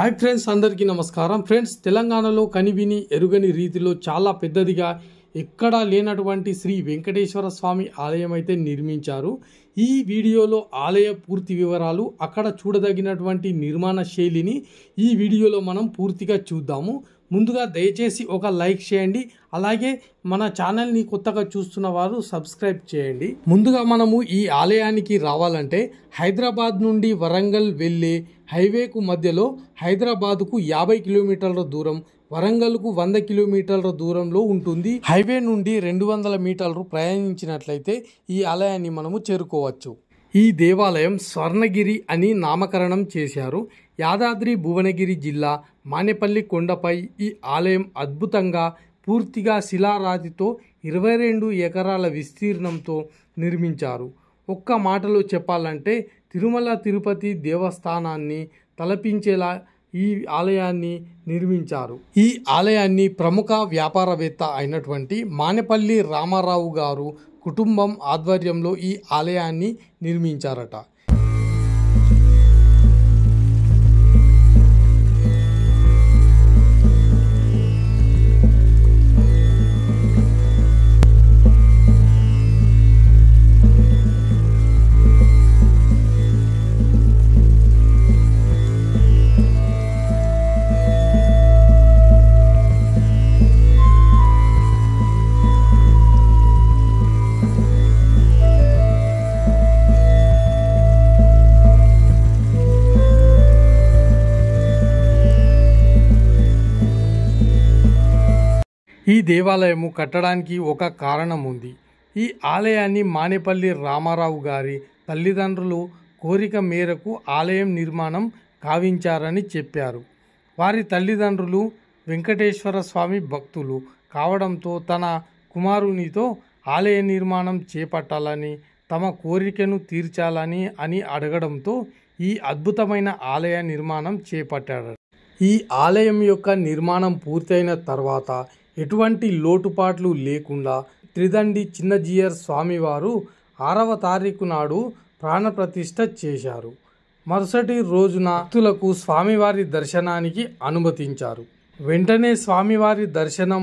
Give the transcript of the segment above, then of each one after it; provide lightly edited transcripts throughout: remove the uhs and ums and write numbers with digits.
Hi friends, అందరికీ నమస్కారం. Friends, తెలంగాణలో కనివిని ఎరుగని రీతిలో చాలా పెద్దదిగా ఎక్కడా లేనటువంటి శ్రీ వెంకటేశ్వర స్వామి ఆలయం అయితే నిర్మించారు. ఈ వీడియోలో ఆలయ పూర్తి వివరాలు, అక్కడ చూడదగినటువంటి నిర్మాణ శైలిని ఈ వీడియోలో మనం పూర్తిగా చూద్దాము. ముందుగా దయచేసి ఒక లైక్ చేయండి, అలాగే మన ఛానల్ని కొత్తగా చూస్తున్న వారు సబ్స్క్రైబ్ చేయండి. ముందుగా మనము ఈ ఆలయానికి రావాలంటే హైదరాబాద్ నుండి వరంగల్ వెళ్ళే హైవేకు మధ్యలో హైదరాబాద్కు 50 కిలోమీటర్ల దూరం, వరంగల్కు 100 కిలోమీటర్ల దూరంలో ఉంటుంది. హైవే నుండి 200 మీటర్లు ప్రయాణించినట్లయితే ఈ ఆలయాన్ని మనము చేరుకోవచ్చు. ఈ దేవాలయం స్వర్ణగిరి అని నామకరణం చేశారు. యాదాద్రి భువనగిరి జిల్లా మానేపల్లి కొండపై ఈ ఆలయం అద్భుతంగా పూర్తిగా శిలారాతితో 22 ఎకరాల విస్తీర్ణంతో నిర్మించారు. ఒక్క మాటలో చెప్పాలంటే తిరుమల తిరుపతి దేవస్థానాన్ని తలపించేలా ఈ ఆలయాన్ని నిర్మించారు. ఈ ఆలయాన్ని ప్రముఖ వ్యాపారవేత్త అయినటువంటి మానేపల్లి రామారావు గారు కుటుంబం ఆధ్వర్యంలో ఈ ఆలయాన్ని నిర్మించారట. ఈ దేవాలయము కట్టడానికి ఒక కారణం ఉంది. ఈ ఆలయాన్ని మానేపల్లి రామారావు గారి తల్లిదండ్రులు కోరిక మేరకు ఆలయం నిర్మాణం కావించారని చెప్పారు. వారి తల్లిదండ్రులు వెంకటేశ్వర స్వామి భక్తులు కావడంతో తన కుమారునితో ఆలయ నిర్మాణం చేపట్టాలని, తమ కోరికను తీర్చాలని అని అడగడంతో ఈ అద్భుతమైన ఆలయ నిర్మాణం చేపట్టారు. ఈ ఆలయం యొక్క నిర్మాణం పూర్తయిన తర్వాత ఎటువంటి లోటుపాట్లు లేకుండా త్రిదండి చిన్నజీయర్ స్వామివారు 6వ తారీఖు నాడు ప్రాణప్రతిష్ఠ చేశారు. మరుసటి రోజున భక్తులకు స్వామివారి దర్శనానికి అనుమతించారు. వెంటనే స్వామివారి దర్శనం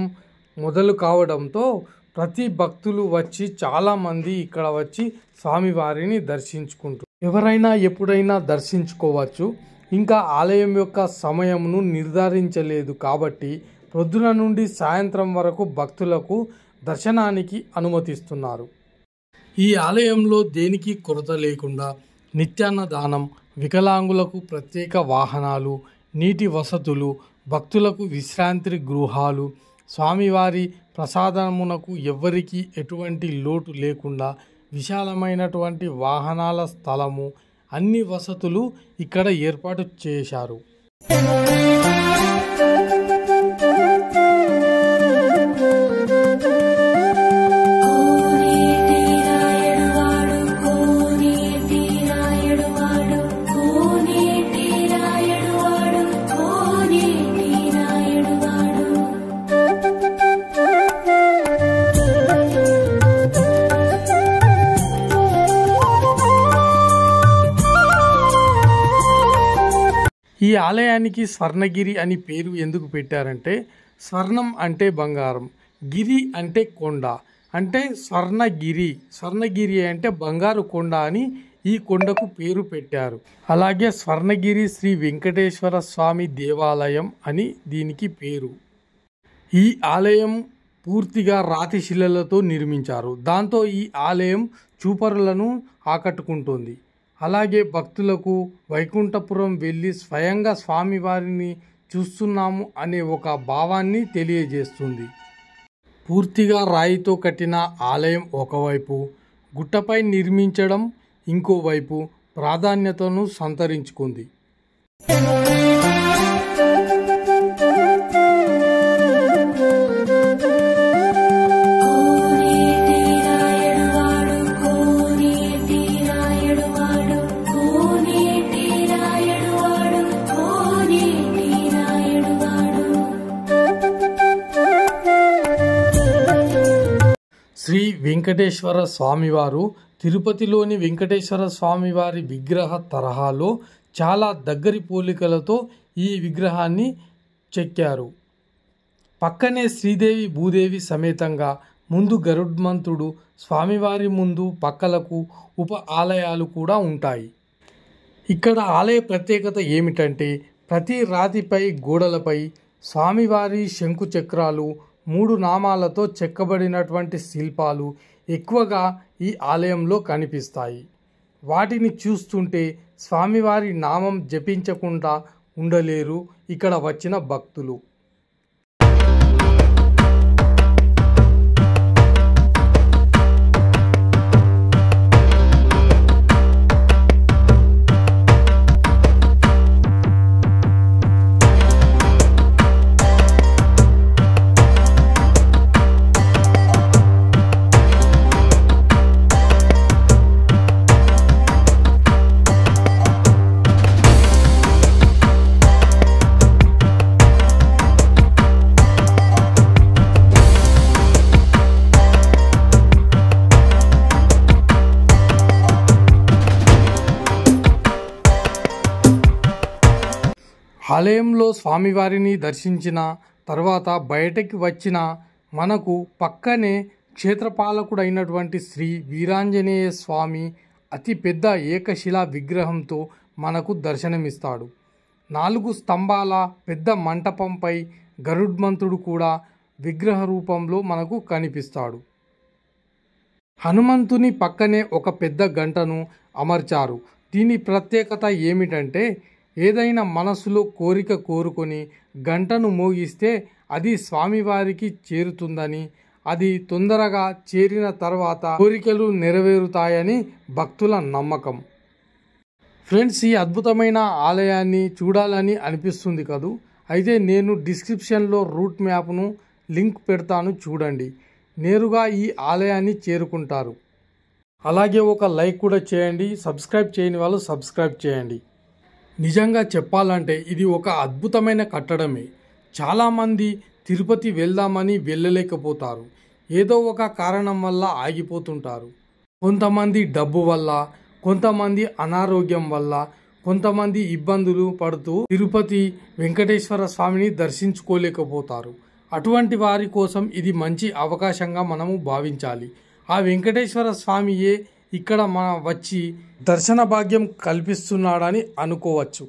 మొదలు కావడంతో ప్రతి భక్తులు వచ్చి చాలామంది ఇక్కడ వచ్చి స్వామివారిని దర్శించుకుంటారు. ఎవరైనా ఎప్పుడైనా దర్శించుకోవచ్చు. ఇంకా ఆలయం యొక్క సమయమును నిర్ధారించలేదు కాబట్టి ప్రొద్దున నుండి సాయంత్రం వరకు భక్తులకు దర్శనానికి అనుమతిస్తున్నారు. ఈ ఆలయంలో దేనికి కొరత లేకుండా నిత్యాన్నదానం, వికలాంగులకు ప్రత్యేక వాహనాలు, నీటి వసతులు, భక్తులకు విశ్రాంతి గృహాలు, స్వామివారి ప్రసాదమునకు ఎవ్వరికీ ఎటువంటి లోటు లేకుండా విశాలమైనటువంటి వాహనాల స్థలము, అన్ని వసతులు ఇక్కడ ఏర్పాటు చేశారు. ఈ ఆలయానికి స్వర్ణగిరి అని పేరు ఎందుకు పెట్టారంటే, స్వర్ణం అంటే బంగారం, గిరి అంటే కొండ, అంటే స్వర్ణగిరి. స్వర్ణగిరి అంటే బంగారు కొండ అని ఈ కొండకు పేరు పెట్టారు. అలాగే స్వర్ణగిరి శ్రీ వెంకటేశ్వర స్వామి దేవాలయం అని దీనికి పేరు. ఈ ఆలయం పూర్తిగా రాతి శిలలతో నిర్మించారు. దాంతో ఈ ఆలయం చూపరులను ఆకట్టుకుంటుంది. అలాగే భక్తులకు వైకుంఠపురం వెళ్ళి స్వయంగా స్వామివారిని చూస్తున్నాము అనే ఒక భావాన్ని తెలియజేస్తుంది. పూర్తిగా రాయితో కట్టిన ఆలయం ఒకవైపు, గుట్టపై నిర్మించడం ఇంకోవైపు ప్రాధాన్యతను సంతరించుకుంది. శ్రీ వెంకటేశ్వర స్వామివారు తిరుపతిలోని వెంకటేశ్వర స్వామివారి విగ్రహ తరహాలో చాలా దగ్గరి పోలికలతో ఈ విగ్రహాన్ని చెక్కారు. పక్కనే శ్రీదేవి భూదేవి సమేతంగా ముందు గరుడ్మంతుడు, స్వామివారి ముందు పక్కలకు ఉప ఆలయాలు కూడా ఉంటాయి. ఇక్కడ ఆలయ ప్రత్యేకత ఏమిటంటే ప్రతి రాతిపై గోడలపై స్వామివారి శంకు చక్రాలు 3 నామాలతో చెక్కబడినటువంటి శిల్పాలు ఎక్కువగా ఈ ఆలయంలో కనిపిస్తాయి. వాటిని చూస్తుంటే స్వామివారి నామం జపించకుండా ఉండలేరు ఇక్కడ వచ్చిన భక్తులు. ఆలయంలో స్వామివారిని దర్శించిన తర్వాత బయటకి వచ్చిన మనకు పక్కనే క్షేత్రపాలకుడైనటువంటి శ్రీ వీరాంజనేయ స్వామి అతి పెద్ద ఏకశిలా విగ్రహంతో మనకు దర్శనమిస్తాడు. 4 స్తంభాల పెద్ద మంటపంపై గరుడ్మంతుడు కూడా విగ్రహ రూపంలో మనకు కనిపిస్తాడు. హనుమంతుని పక్కనే ఒక పెద్ద గంటను అమర్చారు. దీని ప్రత్యేకత ఏమిటంటే ఏదైనా మనసులో కోరిక కోరుకొని గంటను మోగిస్తే అది స్వామివారికి చేరుతుందని, అది తొందరగా చేరిన తర్వాత కోరికలు నెరవేరుతాయని భక్తుల నమ్మకం. ఫ్రెండ్స్, ఈ అద్భుతమైన ఆలయాన్ని చూడాలని అనిపిస్తుంది కదూ. అయితే నేను డిస్క్రిప్షన్లో రూట్ మ్యాప్ను లింక్ పెడతాను, చూడండి. నేరుగా ఈ ఆలయాన్ని చేరుకుంటారు. అలాగే ఒక లైక్ కూడా చేయండి. సబ్స్క్రైబ్ చేయని వాళ్ళు సబ్స్క్రైబ్ చేయండి. నిజంగా చెప్పాలంటే ఇది ఒక అద్భుతమైన కట్టడమే. చాలామంది తిరుపతి వెళ్దామని వెళ్ళలేకపోతారు. ఏదో ఒక కారణం వల్ల ఆగిపోతుంటారు. కొంతమంది డబ్బు వల్ల, కొంతమంది అనారోగ్యం వల్ల, కొంతమంది ఇబ్బందులు పడుతూ తిరుపతి వెంకటేశ్వర స్వామిని దర్శించుకోలేకపోతారు. అటువంటి వారి కోసం ఇది మంచి అవకాశంగా మనము భావించాలి. ఆ వెంకటేశ్వర స్వామియే ఇక్కడ వచ్చి దర్శన భాగ్యం కల్పిస్తున్నాడని అనుకోవచ్చు.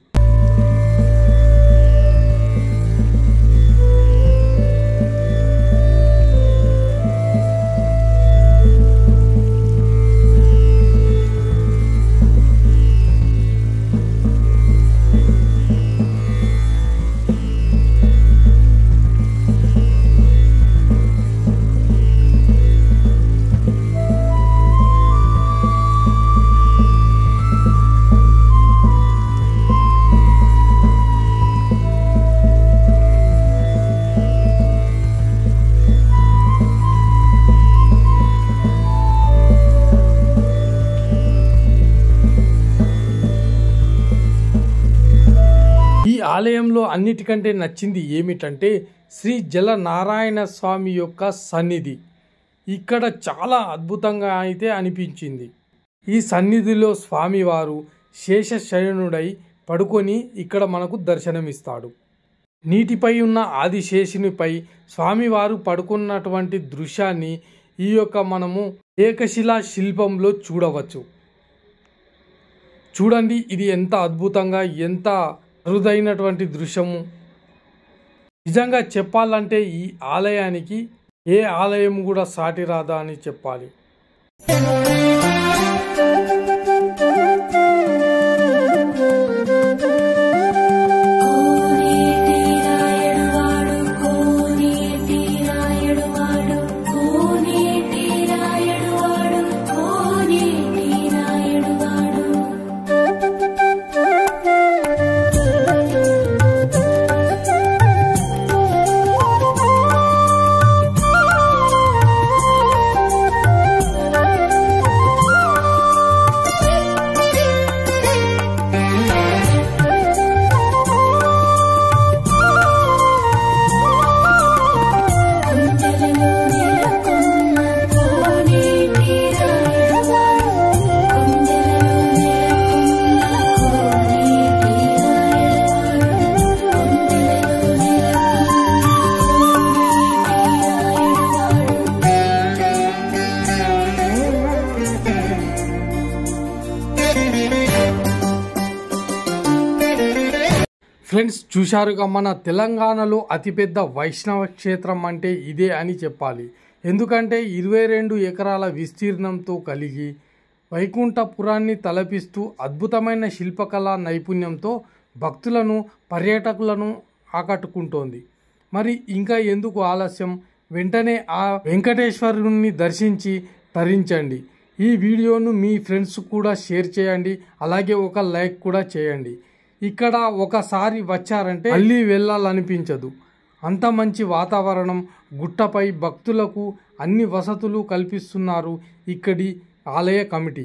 ఆలయంలో అన్నిటికంటే నచ్చింది ఏమిటంటే శ్రీ జలనారాయణ స్వామి యొక్క సన్నిధి. ఇక్కడ చాలా అద్భుతంగా అయితే అనిపించింది. ఈ సన్నిధిలో స్వామివారు శేషశయనుడై పడుకొని ఇక్కడ మనకు దర్శనమిస్తాడు. నీటిపై ఉన్న ఆదిశేషునిపై స్వామివారు పడుకున్నటువంటి దృశ్యాన్ని ఈ యొక్క మనము ఏకశిలా శిల్పంలో చూడవచ్చు. చూడండి, ఇది ఎంత అద్భుతంగా, ఎంత అరుదైనటువంటి దృశ్యము. నిజంగా చెప్పాలంటే ఈ ఆలయానికి ఏ ఆలయం కూడా సాటి రాదా అని చెప్పాలి. ఫ్రెండ్స్ చూశారుగా, మన తెలంగాణలో అతిపెద్ద వైష్ణవ క్షేత్రం అంటే ఇదే అని చెప్పాలి. ఎందుకంటే 22 ఎకరాల విస్తీర్ణంతో కలిగి వైకుంఠపురాన్ని తలపిస్తూ అద్భుతమైన శిల్పకళా నైపుణ్యంతో భక్తులను పర్యాటకులను ఆకట్టుకుంటోంది. మరి ఇంకా ఎందుకు ఆలస్యం, వెంటనే ఆ వెంకటేశ్వరుని దర్శించి తరించండి. ఈ వీడియోను మీ ఫ్రెండ్స్ కూడా షేర్ చేయండి, అలాగే ఒక లైక్ కూడా చేయండి. ఇక్కడ ఒకసారి వచ్చారంటే మళ్ళీ వెళ్ళాలనిపించదు. అంత మంచి వాతావరణం, గుట్టపై భక్తులకు అన్ని వసతులు కల్పిస్తున్నారు ఇక్కడి ఆలయ కమిటీ.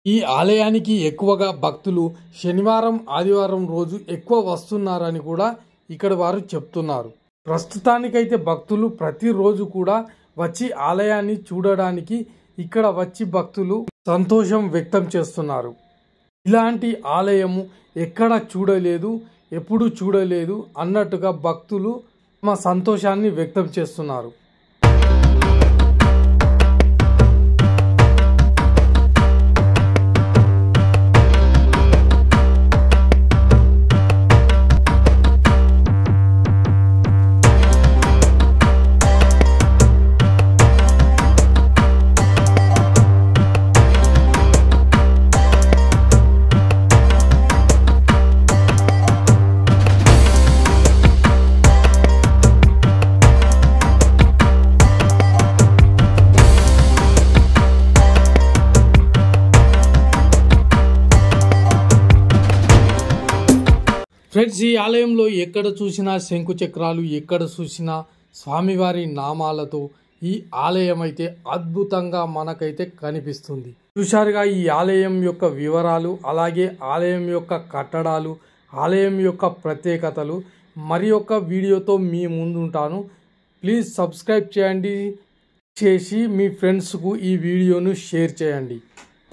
ఈ ఆలయానికి ఎక్కువగా భక్తులు శనివారం ఆదివారం రోజు ఎక్కువ వస్తున్నారని కూడా ఇక్కడ వారు చెప్తున్నారు. ప్రస్తుతానికైతే భక్తులు ప్రతిరోజు కూడా వచ్చి ఆలయాన్ని చూడడానికి ఇక్కడ వచ్చి భక్తులు సంతోషం వ్యక్తం చేస్తున్నారు. ఇలాంటి ఆలయము ఎక్కడ చూడలేదు, ఎప్పుడు చూడలేదు అన్నట్టుగా భక్తులు తమ సంతోషాన్ని వ్యక్తం చేస్తున్నారు. ఫ్రెండ్స్, ఈ ఆలయంలో ఎక్కడ చూసినా శంకు చక్రాలు, ఎక్కడ చూసినా స్వామివారి నామాలతో ఈ ఆలయం అయితే అద్భుతంగా మనకైతే కనిపిస్తుంది. చూశారుగా ఈ ఆలయం యొక్క వివరాలు, అలాగే ఆలయం యొక్క కట్టడాలు, ఆలయం యొక్క ప్రత్యేకతలు. మరి ఒక వీడియోతో మీ ముందుంటాను. ప్లీజ్ సబ్స్క్రైబ్ చేసి మీ ఫ్రెండ్స్కు ఈ వీడియోను షేర్ చేయండి.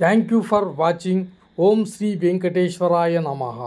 Thank you for watching. ఓం శ్రీ వెంకటేశ్వరాయ నమః.